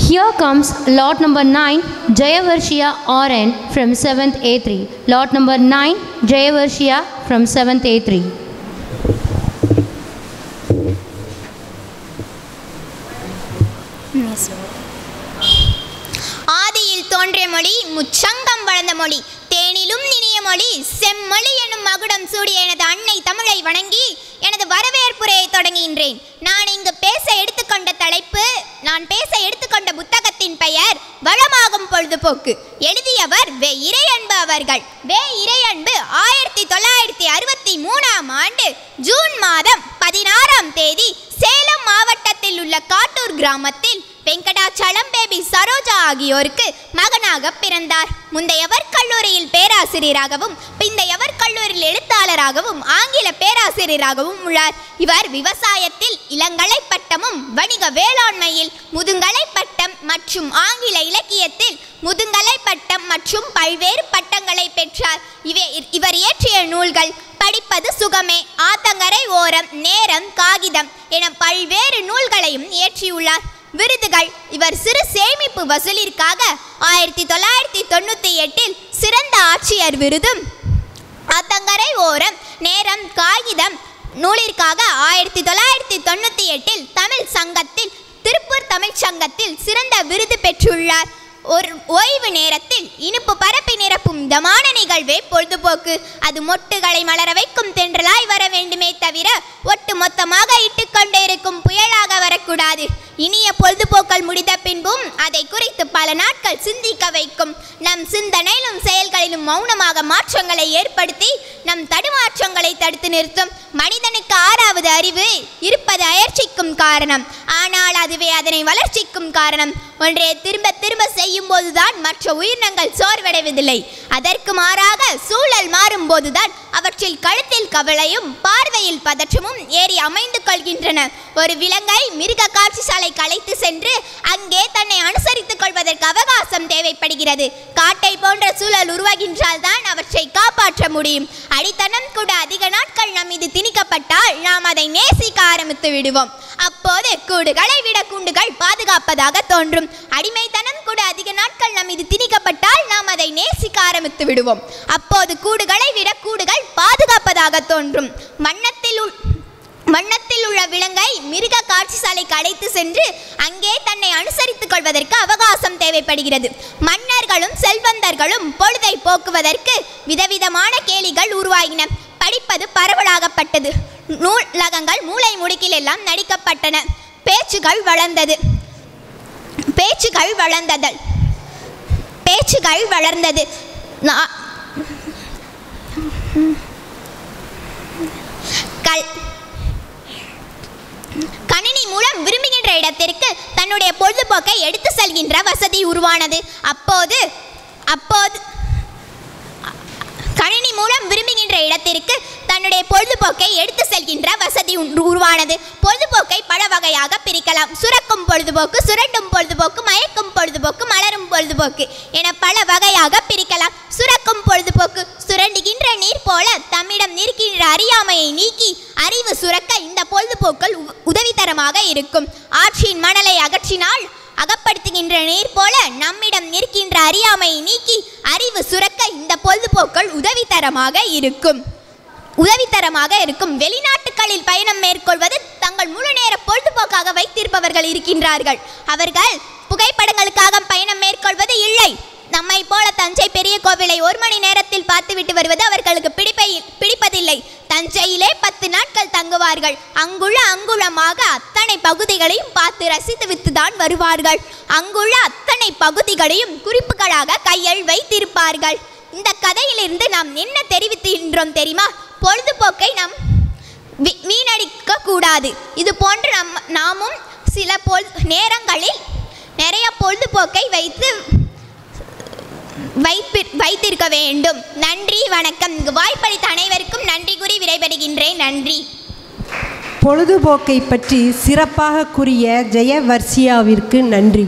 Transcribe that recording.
Here comes lot number 9, Jayavarshia RN from 7th A3. Lot number 9, Jayavarshia from 7th A3. ஆதியில் தோன்றிய மொழி முச்சங்கம் வளர்ந்த மொழி தேனிலும் இனிய மொழி செம்மொழி என்னும் மகுடம் சூடிய எனது அன்னை தமிழை வணங்கி எனது வரவேற்புரையை தொடங்குகின்றேன். நான் இங்கு பேச எடுத்துக்கொண்ட தலைப்பு, நான் பேச எடுத்துக்கொண்ட புத்தகத்தின் பெயர் வளமாகும் பொழுதுபோக்கு. எழுதியவர் வே இறையன்பு அவர்கள். வே இறையன்பு 1963ஆம் ஆண்டு ஜூன் மாதம் 16ஆம் தேதி சேலம் மாவட்டத்தில் உள்ள காட்டூர் கிராமத்தில் வெங்கடாச்சலம் பேபி சரோஜா ஆகியோருக்கு மகனாக பிறந்தார். முந்தையவர் கல்லூரியில் பேராசிரியராகவும் பிந்தையவர் கல்லூரியில் எழுத்தாளராகவும் ஆங்கில பேராசிரியராகவும் உள்ளார். இவர் விவசாயத்தில் இளங்கலை பட்டமும் வணிக வேளாண்மையில் முதுங்கலை பட்டம் மற்றும் ஆங்கில இலக்கியத்தில் முதுங்கலை பட்டம் மற்றும் பல்வேறு பட்டங்களை பெற்றார். இவர் இயற்றிய நூல்கள் படிப்பது சுகமே, ஆத்தங்கரை ஓரம், நேரம், காகிதம் என பல்வேறு நூல்களையும் இயற்றியுள்ளார். விருதுகள்: இவர் சிறு சேமிப்பு வசூலிற்காக 1998இல் சிறந்த ஆட்சியர் விருதும், ஆத்தங்கரை ஓரம், நேரம், காகிதம் நூலிற்காக 1998இல் தமிழ் சங்கத்தில் திருப்பூர் தமிழ் சங்கத்தில் சிறந்த விருது பெற்றுள்ளார். ஒரு ஓய்வு நேரத்தில் இனிப்பு பரப்பி நிரப்பும் இதமான நிகழ்வே பொழுதுபோக்கு. அது மொட்டுகளை மலர வைக்கும் தென்றலாய் வர வேண்டுமே தவிர ஒட்டு மொத்தமாக இட்டுக்கொண்டே இருக்கும் புயலாக வரக்கூடாது. இனிய பொழுதுபோக்கள் முடிந்த பின்பும் அதை குறித்து பல நாட்கள் சிந்திக்க வைக்கும். நம் சிந்தனையிலும் செயல்களிலும் மௌனமாக மாற்றங்களை ஏற்படுத்தி நம் தடுமாற்றங்களை தடுத்து நிறுத்தும். மனிதனுக்கு 6வது அறிவு இருப்பது அயற்சிக்கும் காரணம், ஆனால் அதுவே அதனை வளர்ச்சிக்கும் காரணம். ஒன்றை திரும்ப திரும்ப செய்யும் போதுதான் மற்ற உயிரினங்கள் சோர்வடைவதில்லை. அதற்கு மாறாக சூழல் மாறும் போதுதான் அவற்றில் கழுத்தில் கவலையும் பார்வையில் பதற்றமும் ஏறி அமைந்து கொள்கின்றன. ஒரு விலங்கை மிருக காட்சி சாலை கலைத்து சென்று அங்கே தன்னை அனுசரித்துக் கொள்வதற்கு அவகாசம் தேவைப்படுகிறது. காட்டை போன்ற சூழல் உருவாகின்றால் தான் அவற்றை காப்பாற்ற முடியும். அடித்தனம் கூட அதிக நாட்கள் நம் மீது திணிக்கப்பட்டால் நாம் அதை நேசிக்க ஆரம்பித்து விடுவோம். அப்போது கூடுகளை விட கூண்டுகள் பாதுகாப்பதாக தோன்றும். அடிமைத்தனம் கூட அதிக நாட்கள் நம் மீது திணிக்கப்பட்டால் நாம் அதை நேசிக்க ஆரம்பித்து விடுவோம். அப்போது கூடுகளை விட கூடுகள் பாதுகாப்பதாக தோன்றும். வண்ணத்தில் உள்ள விலங்கை மிருக காட்சி சாலைக்கு அழைத்து சென்று அங்கே தன்னை அனுசரித்துக் கொள்வதற்கு அவகாசம் தேவைப்படுகிறது. மன்னர்களும் செல்வந்தர்களும் பொழுதை போக்குவதற்கு விதவிதமான கேலிகள் உருவாகின. படிப்பது பரவலாகப்பட்டது. நூலகங்கள் மூளை முடுக்கில் எல்லாம் நடிக்கப்பட்டன. பேச்சுகள் வளர்ந்தது. கணினி மூலம் விரும்புகின்ற இடத்திற்கு தன்னுடைய பொழுதுபோக்கை எடுத்து செல்கின்ற வசதி உருவானது. அப்போது கணினி மூலம் விரும்புகின்ற இடத்திற்கு தன்னுடைய பொழுதுபோக்கை எடுத்து செல்கின்ற வசதி உருவானது. பொழுதுபோக்கை பல வகையாக பிரிக்கலாம். சுரக்கும் பொழுதுபோக்கு, சுரண்டும் பொழுதுபோக்கு, மயக்கும் பொழுதுபோக்கு, மலரும் பொழுதுபோக்கு என பல வகையாக பிரிக்கலாம். சுரக்கும் பொழுதுபோக்கு: சுரண்டுகின்ற நீர் போல தம்மிடம் இருக்கின்ற அறியாமையை நீக்கி அறிவு சுரக்க இந்த பொழுதுபோக்கள் உதவிகரமாக இருக்கும். ஆற்றின் மணலை அகற்றினால் அகப்படுத்துகின்ற நீர் போல நம்மிடம் இருக்கின்ற அறியாமையை நீக்கி அறிவு சுரக்க இந்த பொழுதுபோக்கள் உதவிகரமாக இருக்கும். வெளிநாட்டுகளில் பயணம் மேற்கொள்வது தங்கள் முழு நேர பொழுதுபோக்காக வைத்திருப்பவர்கள் இருக்கின்றார்கள். அவர்கள் புகைப்படங்களுக்காக பயணம் மேற்கொள்வது இல்லை. நம்மை போல தஞ்சை பெரிய கோவிலை 1 மணி நேரத்தில் பார்த்துவிட்டு வருவது அவர்களுக்கு பிடிப்பதில்லை. தஞ்சையிலே 10 நாட்கள் தங்குவார்கள். அங்குளமாக அத்தனை பகுதிகளையும் பார்த்து ரசித்துவிட்டு தான் வருவார்கள். அங்குள்ள அத்தனை பகுதிகளையும் குறிப்புகளாக கையில் வைத்திருப்பார்கள். இந்த கதையிலிருந்து நாம் என்ன தெரிவிக்கின்றோம் தெரியுமா? பொழுதுபோக்கை நாம் வீணடிக்க கூடாது. இது போன்று நாமும் சில நேரங்களில் நிறைய பொழுதுபோக்கை வைத்திருக்க வேண்டும். நன்றி, வணக்கம். இங்கு வாய்ப்பளித்த அனைவருக்கும் நன்றி கூறி விடைபெறுகின்றேன். நன்றி. பொழுதுபோக்கை பற்றி சிறப்பாக கூறிய ஜெயவர்ஷியாவிற்கு நன்றி.